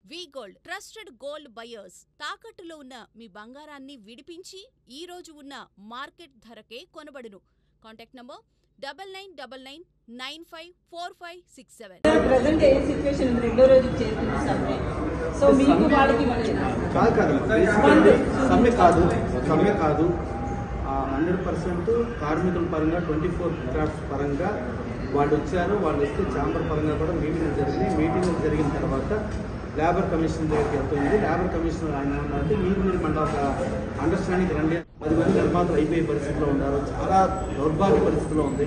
వి gold trusted gold buyers తాకట్టులో ఉన్న మీ బంగారాన్ని విడిపించి ఈ రోజు ఉన్న మార్కెట్ ధరకే కొనబడును. Contact number 9999954567. Present a situation రెండో రోజు చేస్తుంది సమ్మె. సో మీకు వాడికి సమ్మె కాదు 100% కార్మికుల పరంగా 24 క్రాఫ్ట్స్ పరంగా వాళ్ళు వచ్చారు. వాళ్ళు వస్తే ఛాంబర్ పరంగా కూడా మీటింగ్ జరిగిన తర్వాత లేబర్ కమిషన్ దగ్గరికి వెళ్తుంది. లేబర్ కమిషనర్ ఆయన ఉన్నారంటే మీరు మళ్ళీ ఒక అండర్స్టాండింగ్ రండి. 10 మంది నిర్మాతలు అయిపోయే పరిస్థితిలో ఉన్నారు. చాలా దౌర్భాగ్య పరిస్థితిలో ఉంది.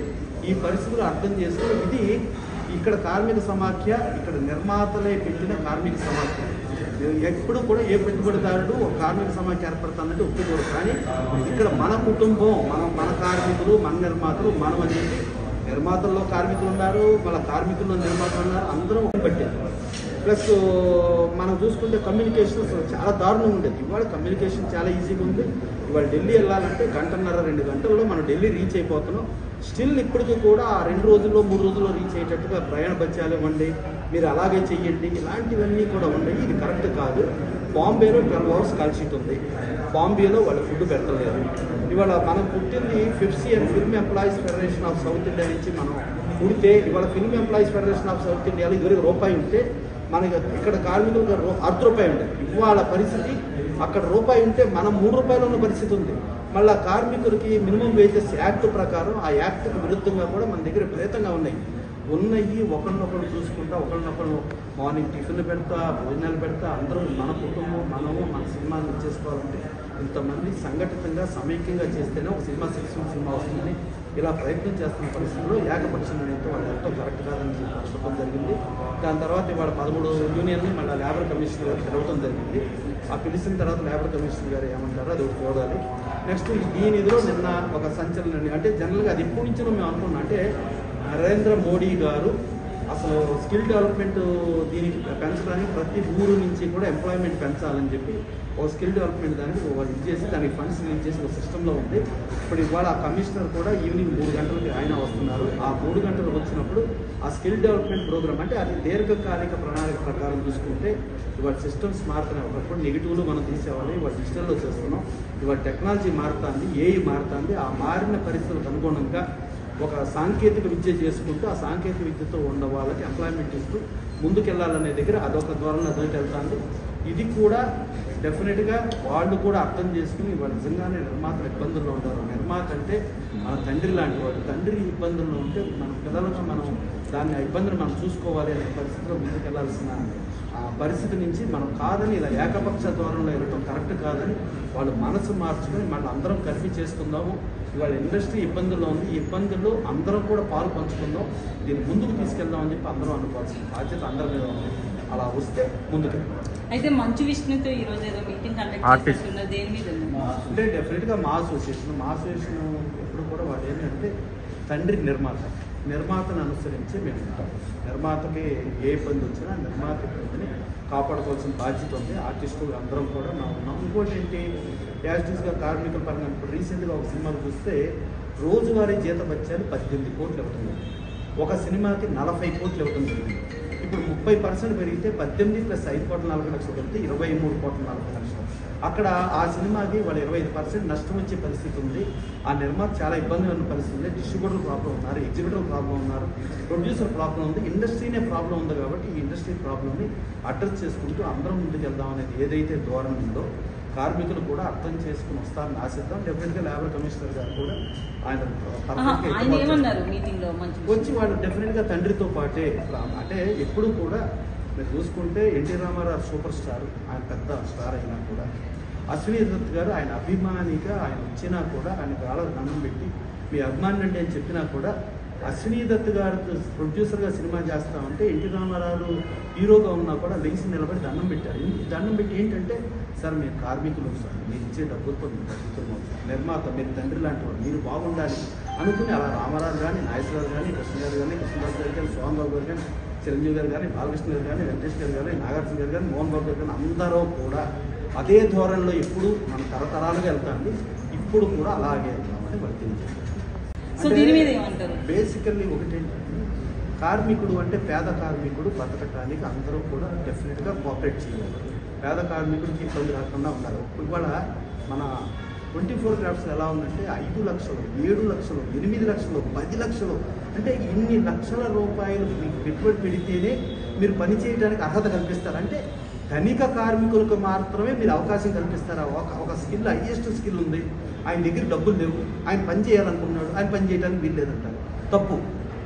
ఈ పరిస్థితులు అర్థం చేసుకుని ఇది ఇక్కడ కార్మిక సమాఖ్య, ఇక్కడ నిర్మాతలే పెట్టిన కార్మిక సమాఖ్య. ఎప్పుడు కూడా ఏ పెట్టుబడిదారుడు ఒక కార్మిక సమాఖ్య ఏర్పడుతుందంటే ఒప్పుకోరు. కానీ ఇక్కడ మన కుటుంబం, మన కార్మికులు, మన నిర్మాతలు, మనం అని చెప్పి నిర్మాతల్లో కార్మికులు ఉన్నారు, మళ్ళీ కార్మికుల్లో నిర్మాతలు ఉన్నారు, అందరం పెట్టారు. ప్లస్ మనం చూసుకుంటే కమ్యూనికేషన్ చాలా దారుణంగా ఉండేది. ఇవాళ కమ్యూనికేషన్ చాలా ఈజీగా ఉంది. ఇవాళ ఢిల్లీ వెళ్ళాలంటే 1.5-2 గంటల్లో మనం ఢిల్లీ రీచ్ అయిపోతున్నాం. స్టిల్ ఇప్పటికీ కూడా 2 రోజుల్లో 3 రోజుల్లో రీచ్ అయ్యేటట్టుగా ప్రయాణ బత్యాలు ఇవ్వండి, మీరు అలాగే చెయ్యండి, ఇలాంటివన్నీ కూడా ఉన్నాయి. ఇది కరెక్ట్ కాదు. బాంబేలో 12 hours కాల్ షీట్ ఉంది. బాంబేలో వాళ్ళు ఫుడ్ పెట్టలేదు. ఇవాళ మనం పుట్టింది FEFSI and film employees federation of south India నుంచి మనం పుడితే ఇవాళ film employees federation of south ఇండియాలో ఇదివరకు రూపాయి ఉంటే మనకి ఇక్కడ కార్మికులకు ₹1 ఉండేది. ఇవాళ పరిస్థితి అక్కడ రూపాయి ఉంటే మనం ₹3 ఉన్న పరిస్థితి ఉంది. మళ్ళీ కార్మికులకి మినిమం వేజెస్ యాక్ట్ ప్రకారం ఆ యాక్ట్కి విరుద్ధంగా కూడా మన దగ్గర విపరీతంగా ఉన్నాయి. ఒకరినొకరు చూసుకుంటా, ఒకరినొకరు మార్నింగ్ టిఫిన్లు పెడతా, భోజనాలు పెడతా, అందరూ మన కుటుంబం, మనము మన సినిమాని చేసుకోవాలంటే ఇంతమంది సంఘటితంగా సమైక్యంగా చేస్తేనే ఒక సినిమా వస్తుంది. ఇలా ప్రయత్నం చేస్తున్న పరిస్థితుల్లో ఏకపక్ష నిర్ణయంతో వాళ్ళు ఎంతో కరెక్ట్ కాదని చెప్పడం జరిగింది. దాని తర్వాత ఇవాళ 13 యూనియన్ని మళ్ళీ లేబర్ కమిషనర్ గారు పిలవడం జరిగింది. ఆ పిలిచిన తర్వాత లేబర్ కమిషనర్ గారు ఏమంటారో అది ఒకటి చూడాలి. నెక్స్ట్ దీని ఇదిలో నిన్న ఒక సంచలనం, అంటే జనరల్గా అది ఎప్పటి నుంచో మేము అనుకున్నాం, అంటే నరేంద్ర మోడీ గారు అసలు స్కిల్ డెవలప్మెంట్ దీనికి పెంచడానికి ప్రతి ఊరు నుంచి కూడా ఎంప్లాయ్మెంట్ పెంచాలని చెప్పి ఒక స్కిల్ డెవలప్మెంట్ దానికి వాళ్ళు ఇచ్చేసి దానికి ఫండ్స్ రిలీజ్ చేసి ఒక సిస్టంలో ఉంది. ఇప్పుడు ఇవాళ ఆ కమిషనర్ కూడా ఈవినింగ్ 3 గంటలకి ఆయన వస్తున్నారు. ఆ 3 గంటలకు వచ్చినప్పుడు ఆ స్కిల్ డెవలప్మెంట్ ప్రోగ్రామ్ అంటే అది దీర్ఘకాలిక ప్రణాళిక ప్రకారం చూసుకుంటే ఇవాళ సిస్టమ్స్ మారుతున్నాయి. ఒకప్పుడు నెగిటివ్లు మనం తీసేవాళ్ళు, ఇవాళ డిజిటల్లో చేస్తున్నాం. ఇవాళ టెక్నాలజీ మారుతుంది, ఏఐ మారుతుంది. ఆ మారిన పరిస్థితులకు అనుగుణంగా ఒక సాంకేతిక విద్య చేసుకుంటూ ఆ సాంకేతిక విద్యతో ఉన్న వాళ్ళకి ఎంప్లాయ్మెంట్ ఇస్తూ ముందుకెళ్లాలనే దగ్గర అదొక ధోరణి అదొకటి వెళ్తాను. ఇది కూడా డెఫినెట్గా వాళ్ళు కూడా అర్థం చేసుకుని వాళ్ళు నిజంగానే నిర్మాతలు ఇబ్బందుల్లో ఉంటారు. నిర్మాత అంటే మన తండ్రి లాంటి వాడు. తండ్రి ఇబ్బందుల్లో ఉంటే మన పిల్లలకు మనం దాన్ని ఆ ఇబ్బందిని మనం చూసుకోవాలి అనే పరిస్థితిలో ముందుకెళ్లాల్సిన పరిస్థితి నుంచి మనం కాదని ఇలా ఏకపక్ష ధోరణిలో వెళ్ళటం కరెక్ట్ కాదని వాళ్ళు మనసు మార్చుకొని మళ్ళీ అందరం కలిపి చేసుకుందాము. ఇవాళ ఇండస్ట్రీ ఇబ్బందుల్లో ఉంది. ఈ ఇబ్బందుల్లో అందరం కూడా పాలు పంచుకుందాం, దీన్ని ముందుకు తీసుకెళ్దామని చెప్పి అందరం అనుకోవాల్సిన బాధ్యత అందరి మీద ఉంది. అలా వస్తే ముందుకు అయితే మంచు విష్ణుతో ఈ రోజు ఏదో మీటింగ్ కండక్ట్ చేస్తున్నారు. దేని మీద అంటే డెఫినెట్గా మా అసోసియేషన్ ఎప్పుడు కూడా వాళ్ళు ఏంటంటే తండ్రి నిర్మాతను అనుసరించి మేము ఉంటాం. నిర్మాతకి ఏ ఇబ్బంది వచ్చినా నిర్మాత ఇబ్బందిని కాపాడుకోవాల్సిన బాధ్యత ఉంది. ఆర్టిస్టులు అందరం కూడా మేము ఉన్నాం. ఇంకోటి ఏంటి, యాజిటీస్గా కార్మికుల పరంగా ఇప్పుడు రీసెంట్గా ఒక సినిమాలు చూస్తే రోజువారీ జీతభత్యాలు 18 కోట్లు ఇవ్వటం, ఒక సినిమాకి 40 కోట్లు ఇవ్వటం జరిగింది. ఇప్పుడు 30% పెరిగితే 18 + 5,40,00,000 పెరిగితే 23,40,00,000. అక్కడ ఆ సినిమాకి వాళ్ళు 25% నష్టం వచ్చే పరిస్థితి ఉంది. ఆ నిర్మాత చాలా ఇబ్బంది ఉన్న పరిస్థితి ఉంది. డిస్ట్రిబ్యూటర్ ప్రాబ్లం ఉన్నారు, ఎగ్జిబిటర్ ప్రాబ్లం ఉన్నారు, ప్రొడ్యూసర్ ప్రాబ్లం ఉంది, ఇండస్ట్రీనే ప్రాబ్లం ఉంది. కాబట్టి ఈ ఇండస్ట్రీ ప్రాబ్లమ్ని అడ్రస్ చేసుకుంటూ అందరం ముందుకు వెళ్దాం అనేది ఏదైతే ధోరణి ఉందో కార్మికులు కూడా అర్థం చేసుకుని వస్తారని ఆశిద్దాం. డెఫినెట్గా లేబర్ కమిషనర్ గారు కూడా ఆయన వచ్చి వాళ్ళు డెఫినెట్గా తండ్రితో పాటే అంటే ఎప్పుడు కూడా మీరు చూసుకుంటే ఎన్టీ రామారావు సూపర్ స్టార్, ఆయన పెద్ద స్టార్ అయినా కూడా అశ్విని దత్ గారు ఆయన అభిమానిగా ఆయన వచ్చినా కూడా ఆయన గాలకు దండం పెట్టి మీ అభిమాని అంటే అని చెప్పినా కూడా అశ్విని దత్ గారు ప్రొడ్యూసర్గా సినిమా చేస్తామంటే ఎన్టీ రామారావు హీరోగా ఉన్నా కూడా లేచి నిలబడి దండం పెట్టారు. దండం పెట్టి ఏంటంటే సార్ మీరు కార్మికులు, సార్ మీరు ఇచ్చే డబ్బులతో మీరు బతుకుతున్నాం, నిర్మాత మీరు తండ్రి లాంటి వాడు, మీరు బాగుండాలి అనుకుని అలా రామారావు కానీ, నాగేశ్వరరావు కానీ, కృష్ణ గారు కానీ, కృష్ణదాస్ గారు కానీ, సోహన్ బాబు గారు కానీ, చిరంజీవి గారు కానీ, బాలకృష్ణ గారు కానీ, వెంకటేష్ గారు కానీ, నాగార్జున గారు కానీ, మోహన్ బాబు గారు కానీ అందరూ కూడా అదే ధోరణిలో ఎప్పుడు మన తరతరాలుగా వెళ్తాండి. ఇప్పుడు కూడా అలాగే వెళ్తామని వర్తించారు. సో దీని మీద ఏమంటారు? బేసికల్లీ ఒకటి కార్మికుడు అంటే పేద కార్మికుడు బతకటానికి అందరూ కూడా డెఫినెట్గా కోఆపరేట్ చేయాలి. పేద కార్మికుడికి ఇబ్బంది రాకుండా ఉండాలి. ఇవాళ మన 24 క్రాఫ్ట్స్ ఎలా ఉందంటే 5 లక్షలు, 7 లక్షలు, 8 లక్షలు, 10 లక్షలు, అంటే ఇన్ని లక్షల రూపాయలు మీకు పెట్టుబడి పెడితేనే మీరు పని చేయడానికి అర్హత కల్పిస్తారు. అంటే ధనిక కార్మికులకు మాత్రమే మీరు అవకాశం కల్పిస్తారా? ఒక స్కిల్, హైయెస్ట్ స్కిల్ ఉంది, ఆయన దగ్గర డబ్బులు లేవు, ఆయన పని చేయాలనుకున్నాడు, ఆయన పని చేయడానికి వీలు లేదంటారు. తప్పు.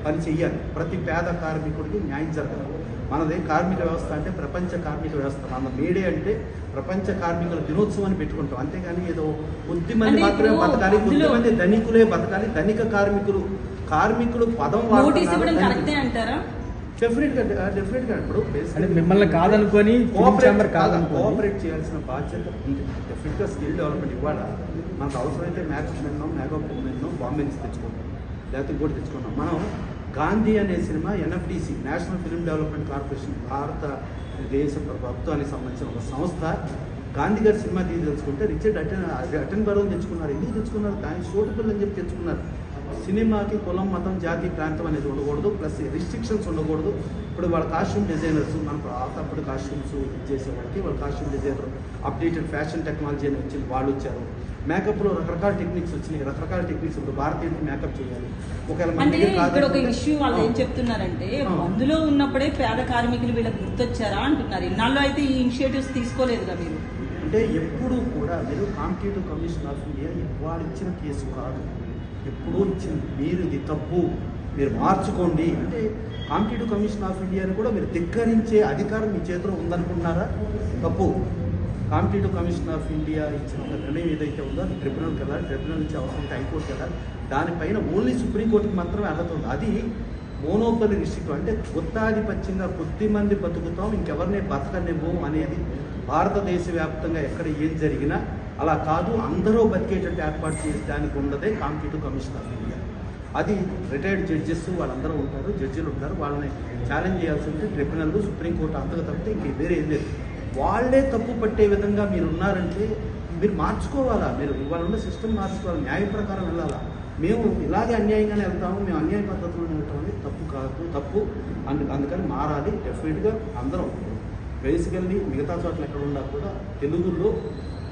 పని చెయ్యాలి. ప్రతి పేద కార్మికుడికి న్యాయం జరగాలి. మనదే కార్మిక వ్యవస్థ అంటే ప్రపంచ కార్మిక వ్యవస్థ. మన మేడే అంటే ప్రపంచ కార్మికుల దినోత్సవం అని పెట్టుకుంటాం. అంతేగాని ఏదో కొద్ది మంది మాత్రమే బతకాలి, కొద్ది మంది ధనికులే బతకాలి, ధనిక కార్మికులు పదం అంటారా? డెఫినెట్ గా ఇప్పుడు మిమ్మల్ని కాదనుకొని కోఆపరేట్ చేయాల్సిన బాధ్యత ఉంది. డెఫినెట్ గా స్కిల్ డెవలప్మెంట్ ఇవ్వాలా. మనకు అవసరమైతే మేకప్ ఉమెన్నో బాంబే నుంచి తెచ్చుకుంటాం, లేకపోతే ఇంకోటి తెచ్చుకున్నాం. మనం గాంధీ అనే cinema NFDC, national film development corporation, భారతదేశ ప్రభుత్వానికి సంబంధించిన ఒక సంస్థ, గాంధీ గారి సినిమా తెలుసుకుంటే రిచర్డ్ అటెన్బరోని తెచ్చుకున్నారు. ఎందుకు తెచ్చుకున్నారు? దాని సూటబుల్ అని చెప్పి తెచ్చుకున్నారు. సినిమాకి కులం, మతం, జాతి, ప్రాంతం అనేది ఉండకూడదు, ప్లస్ రిస్ట్రిక్షన్స్ ఉండకూడదు. ఇప్పుడు వాళ్ళ కాస్ట్యూమ్ డిజైనర్స్, మన అప్పుడు కాస్ట్యూమ్స్ చేసే వాళ్ళకి వాళ్ళ costume designer, updated fashion technology అని వచ్చింది, వాళ్ళు వచ్చారు. మేకప్లో రకరకాల టెక్నిక్స్ వచ్చినాయి, రకరకాల టెక్నిక్స్. ఇప్పుడు భారతీయుడికి మేకప్ చేయాలి. ఇక్కడ ఒక ఇష్యూ వాళ్ళు ఏం చెప్తున్నారంటే, మందులో ఉన్నప్పుడే పేద కార్మికులు వీళ్ళకి గుర్తొచ్చారా అంటున్నారు. ఇన్నాళ్ళు అయితే ఈ ఇనిషియేటివ్స్ తీసుకోలేదుగా మీరు. అంటే ఎప్పుడూ కూడా మీరు కాంపిటేటివ్ కమిషన్ ఆఫ్ ఇండియా వాళ్ళు ఇచ్చిన కేసు కాదు, ఎప్పుడూ ఇచ్చింది. మీరు ఇది తప్పు, మీరు మార్చుకోండి అంటే కాంపిటేటివ్ కమిషన్ ఆఫ్ ఇండియాని కూడా మీరు ధిక్కరించే అధికారం మీ చేతిలో ఉందనుకుంటున్నారా? తప్పు. కాంపిటేటివ్ కమిషన్ ఆఫ్ ఇండియా ఇచ్చిన ఒక నిర్ణయం ఏదైతే ఉందో అది ట్రిబ్యునల్ కదా, ట్రిబ్యునల్ నుంచి అవసరం హైకోర్టు కదా, దానిపైన ఓన్లీ సుప్రీంకోర్టుకి మాత్రమే అర్హత ఉంది. అది మోనోపలి రిస్ట్రిక్ట్, అంటే గుత్తాధిపత్యంగా కొద్ది మంది బతుకుతాం, ఇంకెవరిని బతకనివ్వం అనేది భారతదేశ వ్యాప్తంగా ఎక్కడ ఏం జరిగినా అలా కాదు, అందరూ బతికేటట్టు ఏర్పాటు చేయడానికి ఉన్నదే కాంపిటేటివ్ కమిషన్ ఆఫ్ ఇండియా. అది రిటైర్డ్ జడ్జెస్ వాళ్ళందరూ ఉంటారు, జడ్జిలు ఉంటారు, వాళ్ళని ఛాలెంజ్ చేయాల్సి ఉంటే ట్రిబ్యునల్, సుప్రీంకోర్టు అంతగా తప్పితే ఇంక వేరే ఏం లేదు. వాళ్ళే తప్పు పట్టే విధంగా మీరు ఉన్నారంటే మీరు మార్చుకోవాలా, మీరు ఇవాళ ఉన్న సిస్టమ్ మార్చుకోవాలి, న్యాయ ప్రకారం వెళ్ళాలా. మేము ఇలాగే అన్యాయంగానే వెళ్తాము, మేము అన్యాయ పద్ధతిలో వెళ్తాం అనేది తప్పు కాదు, తప్పు. అందుకని మారాలి. డెఫినెట్గా అందరం బేసికల్లీ మిగతా చోట్ల ఎక్కడ ఉన్నా కూడా తెలుగులో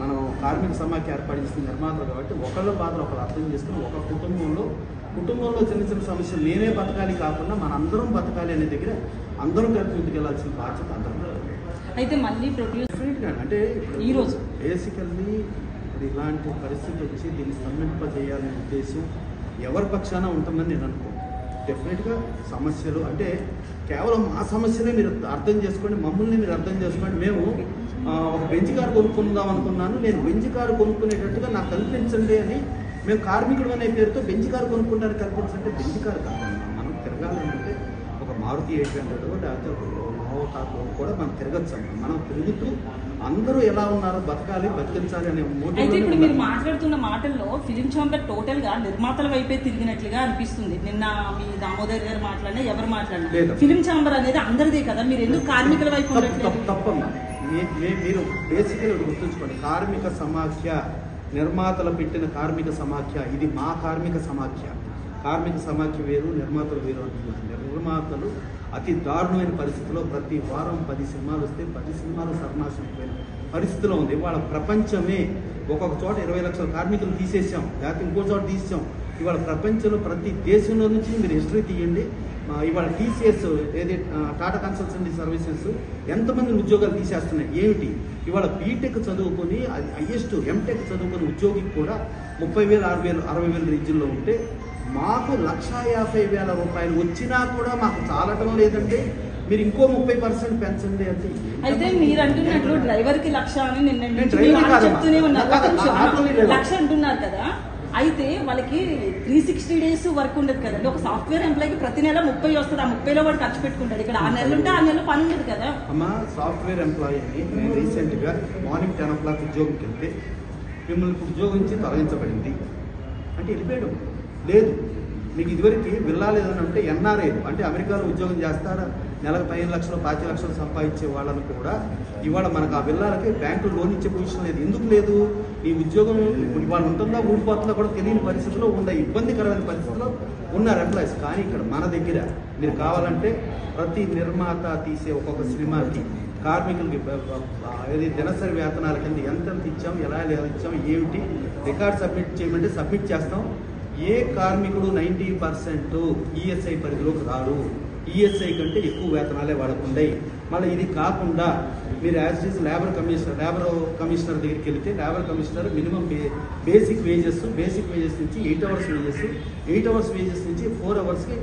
మనం కార్మిక సమాఖ్య ఏర్పాటు నిర్మాతలు కాబట్టి ఒకళ్ళ బాధలు ఒకళ్ళు అర్థం చేసుకుని ఒక కుటుంబంలో చిన్న చిన్న సమస్యలు నేనే బతకాలి కాకుండా మన అందరం బతకాలి అనే దగ్గర అందరం కలిపి ముందుకెళ్లాల్సిన బాధ్యత అందరం. అయితే మళ్ళీ డెఫినెట్గా అంటే ఈరోజు బేసికల్లీ ఇప్పుడు ఇలాంటి పరిస్థితి వచ్చి దీన్ని స్తంభింపజేయాలనే ఉద్దేశం ఎవరి పక్షాన ఉంటుందని నేను అనుకోను. డెఫినెట్గా సమస్యలు అంటే కేవలం మా సమస్యలే మీరు అర్థం చేసుకోండి, మమ్మల్ని మీరు అర్థం చేసుకోండి. మేము ఒక బెంచ్ కారు కొనుక్కుందాం అనుకున్నాను, నేను బెంచ్ కారు కొనుక్కునేటట్టుగా నాకు కల్పించండి అని మేము కార్మికుడు అనే పేరుతో బెంచ్ కారు కొనుక్కుంటానికి కల్పించంటే బెంచ్ కారు కాదు. మనం తిరగాలంటే ఒక మారుతి 800 లేకపోతే మహోతాలో కూడా మనం తిరగచ్చు. మనం తిరుగుతూ అందరూ ఎలా ఉన్నారో బతకాలి, బతికించాలి అనే అయితే ఇప్పుడు మీరు మాట్లాడుతున్న మాటల్లో ఫిలిం ఛాంబర్ టోటల్ గా నిర్మాతల వైపే తిరిగినట్లుగా అనిపిస్తుంది. నిన్న మీ దామోదర్ గారు మాట్లాడినా ఎవరు మాట్లాడినా ఫిలిం ఛాంబర్ అనేది అందరిదే కదా, మీరు ఎందుకు కార్మికుల వైపు తప్పమ్మా. మీరు బేసికల్ గుర్తుంచుకోండి, కార్మిక సమాఖ్య నిర్మాతలు పెట్టిన కార్మిక సమాఖ్య, ఇది మా కార్మిక సమాఖ్య. కార్మిక సమాఖ్య వేరు, నిర్మాతలు వేరు అంటున్నారు. నిర్మాతలు అతి దారుణమైన పరిస్థితిలో ప్రతి వారం 10 సినిమాలు వస్తే 10 సినిమాలు సర్వనాశనమైన పరిస్థితిలో ఉంది. ఇవాళ ప్రపంచమే ఒక్కొక్క చోట 20 లక్షల కార్మికులు తీసేసాం, లేకపోతే ఇంకో చోట తీసాం. ఇవాళ ప్రపంచంలో ప్రతి దేశంలో నుంచి మీరు హిస్టరీ తీయండి. ఇవాళ TCS ఏది టాటా కన్సల్టెన్సీ సర్వీసెస్ ఎంతమంది ఉద్యోగాలు తీసేస్తున్నాయి. ఏమిటి ఇవాళ బీటెక్ చదువుకొని హైయెస్ట్ ఎంటెక్ చదువుకుని ఉద్యోగికి కూడా 30,000, 60,000 రీజియన్లో ఉంటే మాకు 1,50,000 రూపాయలు వచ్చినా కూడా మాకు చాలటం లేదంటే మీరు ఇంకో 30% పెంచండి అంటే. అయితే మీరు అంటున్నట్లు డ్రైవర్ కి 1,00,000 అని నిన్న చెప్తూనే ఉన్నారు, 1,00,000 అంటున్నారు కదా. అయితే వాళ్ళకి 360 days వర్క్ ఉండదు కదండి. ఒక సాఫ్ట్వేర్ ఎంప్లాయ్కి ప్రతి నెల 30 వస్తుంది, ఆ 30లో వాడు ఖర్చు పెట్టుకుంటాడు. ఇక్కడ 6 నెలలు ఉంటే 6 నెలలు పని ఉండదు కదా. అమ్మ సాఫ్ట్వేర్ ఎంప్లాయీని నేను రీసెంట్గా మార్నింగ్ 10 o'clock ఉద్యోగంకి వెళ్తే మిమ్మల్ని ఉద్యోగం నుంచి తొలగించబడింది అంటే వెళ్ళిపోయాడు. లేదు మీకు ఇదివరకు వెళ్ళాలేదని అంటే NRI అంటే అమెరికాలో ఉద్యోగం చేస్తారా, నెలకు 15 లక్షలు 25 లక్షలు సంపాదించే వాళ్ళని కూడా ఇవాళ మనకు ఆ విల్లాలకి బ్యాంకులు లోన్ ఇచ్చే పొజిషన్ లేదు. ఎందుకు లేదు? ఈ ఉద్యోగం ఇవాళ ఉంటుందా ఊడిపోతుందా కూడా తెలియని పరిస్థితిలో ఇబ్బందికరమైన పరిస్థితిలో ఉన్నారు ఎంప్లాయీస్. కానీ ఇక్కడ మన దగ్గర మీరు కావాలంటే ప్రతి నిర్మాత తీసే ఒక్కొక్క సినిమాకి కార్మికులకి దినసరి వేతనాల కింద ఎంత ఇచ్చాం, ఎలా ఇచ్చాం, ఏమిటి రికార్డ్ సబ్మిట్ చేయమంటే సబ్మిట్ చేస్తాం. ఏ కార్మికుడు 90% ఈఎస్ఐ పరిధిలోకి రారు. ఈఎస్ఐ కంటే ఎక్కువ వేతనాలే వాళ్ళకు ఉన్నాయి. మళ్ళీ ఇది కాకుండా మీరు యాజ్ ఇస్ లేబర్ కమిషనర్ దగ్గరికి వెళ్తే labour commissioner minimum basic wages నుంచి 8 అవర్స్ వేజెస్, 8 అవర్స్ వేజెస్ నుంచి 4 అవర్స్కి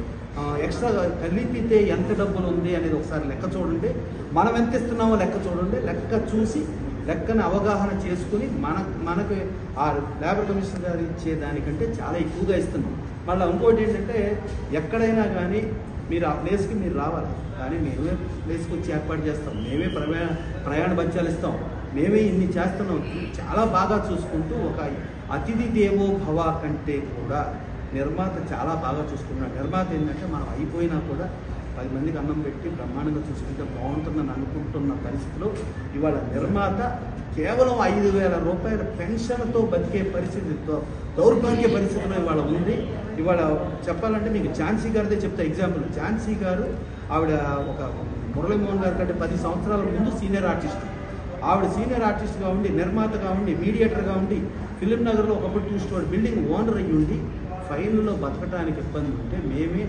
ఎక్స్ట్రా కలిపితే ఎంత డబ్బులు ఉంది అనేది ఒకసారి లెక్క చూడండి. మనం ఎంత ఇస్తున్నామో లెక్క చూడండి. లెక్క చూసి లెక్కను అవగాహన చేసుకుని మనకు ఆ లేబర్ కమిషనర్ గారు ఇచ్చే దానికంటే చాలా ఎక్కువగా ఇస్తున్నాం. మళ్ళీ ఇంకోటి ఏంటంటే ఎక్కడైనా కానీ మీరు ఆ ప్లేస్కి మీరు రావాలి, కానీ మేమే ప్లేస్కి వచ్చి ఏర్పాటు చేస్తాం, మేమే ప్రయాణ భత్యాలు ఇస్తాం, మేమే ఇన్ని చేస్తున్నాం. చాలా బాగా చూసుకుంటూ ఒక అతిథి దేవో భవ కంటే కూడా నిర్మాత చాలా బాగా చూసుకున్నాడు. నిర్మాత ఏంటంటే మనం అయిపోయినా కూడా 10 మందికి అన్నం పెట్టి బ్రహ్మాండంగా చూసుకుంటే బాగుంటుందని అనుకుంటున్న పరిస్థితిలో ఇవాళ నిర్మాత కేవలం 5,000 రూపాయల పెన్షన్తో బతికే పరిస్థితితో దౌర్భాగ్య పరిస్థితిలో ఇవాళ ఉంది. ఇవాళ చెప్పాలంటే మీకు ఝాన్సీ గారిదే చెప్తా ఎగ్జాంపుల్. ఝాన్సీ గారు ఆవిడ ఒక మురళీమోహన్ గారి కంటే 10 సంవత్సరాల ముందు సీనియర్ ఆర్టిస్ట్. ఆవిడ సీనియర్ ఆర్టిస్ట్గా ఉండి, నిర్మాతగా ఉండి, మీడియేటర్గా ఉండి, ఫిలిం నగర్లో ఒకప్పుడు 2 స్టోర్ బిల్డింగ్ ఓనర్ అయ్యి ఉండి ఫైన్లో బతకడానికి ఇబ్బంది ఉంటే మేమే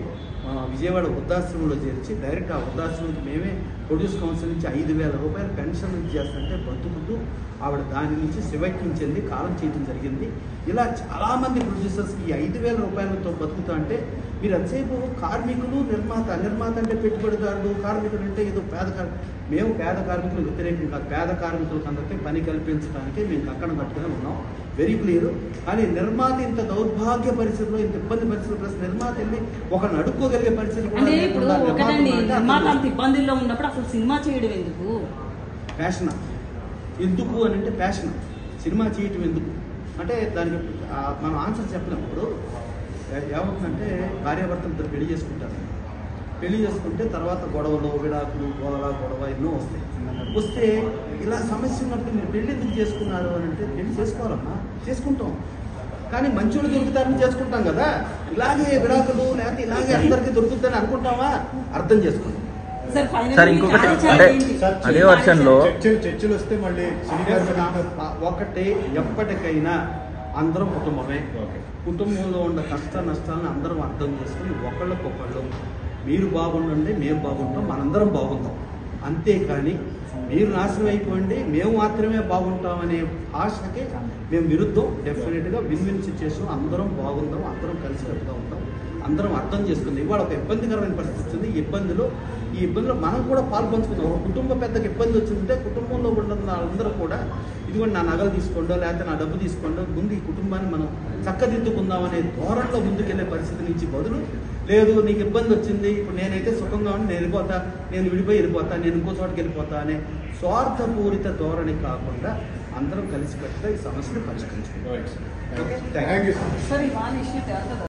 విజయవాడ వృద్ధాశ్రమంలో చేర్చి డైరెక్ట్ ఆ వృద్ధాశ్రమంకి మేమే ప్రొడ్యూస్ కౌన్సిల్ నుంచి 5,000 రూపాయల పెన్షన్ చేస్తుంటే బతుకుతూ ఆవిడ దాని నుంచి శివైక్యం కాలం చేయడం జరిగింది. ఇలా చాలామంది ప్రొడ్యూసర్స్కి ఈ 5,000 రూపాయలతో బతుకుతా అంటే మీరు ఎంతసేపు కార్మికులు నిర్మాత అంటే పెట్టుబడిదారులు, కార్మికులు అంటే ఏదో మేము పేద కార్మికులు వ్యతిరేకం కాదు. పేద కార్మికులకు అందరికీ పని కల్పించడానికి మేము కంకణం కట్టుకుని ఉన్నాం, వెరీ క్లియర్. కానీ నిర్మాత ఇంత దౌర్భాగ్య పరిస్థితుల్లో, ఇంత ఇబ్బంది పరిస్థితుల్లో ప్లస్ నిర్మాత వెళ్ళి ఒక నడుక్కోగలిగే పరిస్థితి అంటే ఇప్పుడు ఒకటండి, నిర్మాత అంత ఇబ్బందుల్లో ఉన్నప్పుడు అసలు సినిమా చేయడం ఎందుకు? ప్యాషన్ ఎందుకు అని అంటే ప్యాషన్. సినిమా చేయటం ఎందుకు అంటే దానికి మనం ఆన్సర్ చెప్పినప్పుడు ఏమవుతుందంటే భార్యాభర్తలు ఇద్దరు పెళ్లి చేసుకుంటారు. పెళ్లి చేసుకుంటే తర్వాత గొడవలు, విడాకులు, గొడవ ఎన్నో వస్తాయి. వస్తే ఇలా సమస్య ఉన్నప్పుడు మీరు పెళ్లి ఎందుకు చేసుకున్నారు అని అంటే పెళ్లి చేసుకోవాలమ్మా, చేసుకుంటాం. కానీ మంచోళ్ళు దొరుకుతారని చేసుకుంటాం కదా. ఇలాగే విడాకులు లేకపోతే ఇలాగే అందరికీ దొరుకుతుందని అనుకుంటామా? అర్థం చేసుకుంటాం. సార్ ఇంకొకటి అంటే అదే వర్షన్లో చర్చలు వస్తే మళ్ళీ ఒకటే, ఎప్పటికైనా అందరం కుటుంబమే. కుటుంబంలో ఉన్న కష్ట నష్టాలను అందరం అర్థం చేసుకుని ఒకళ్ళకొకళ్ళు మీరు బాగుండండి, మేము బాగుంటాం, మనందరం బాగుంటాం. అంతేకాని మీరు నాశనం అయిపోయింది మేము మాత్రమే బాగుంటామనే ఆశకి మేము విరుద్ధం. డెఫినెట్గా విన్ సిచ్యువేషన్, అందరం బాగుందాం, అందరం కలిసికట్టుగా ఉంటాం, అందరం అర్థం చేసుకుందాం. ఇవాళ ఒక ఇబ్బందికరమైన పరిస్థితి వచ్చింది. ఈ ఇబ్బందిలో మనం కూడా పాల్పంచుకుందాం. ఒక కుటుంబ పెద్దకి ఇబ్బంది వచ్చిందంటే కుటుంబంలో ఉన్న వాళ్ళందరూ కూడా ఇదిగోండి నా నగలు తీసుకోండో లేకపోతే నా డబ్బు తీసుకోండో, ముందు ఈ కుటుంబాన్ని మనం చక్కదిద్దుకుందాం అనే ధోరణిలో ముందుకెళ్లే పరిస్థితి నుంచి బదులు లేదు నీకు ఇబ్బంది వచ్చింది, ఇప్పుడు నేనైతే సుఖంగా ఉండి నేను వెళ్ళిపోతా, నేను వెళ్ళిపోతా, నేను ఇంకో చోటకి వెళ్ళిపోతా అనే స్వార్థపూరిత ధోరణి కాకుండా అందరం కలిసికట్టుగా ఈ సమస్యను పరిష్కరించుకుంటాం.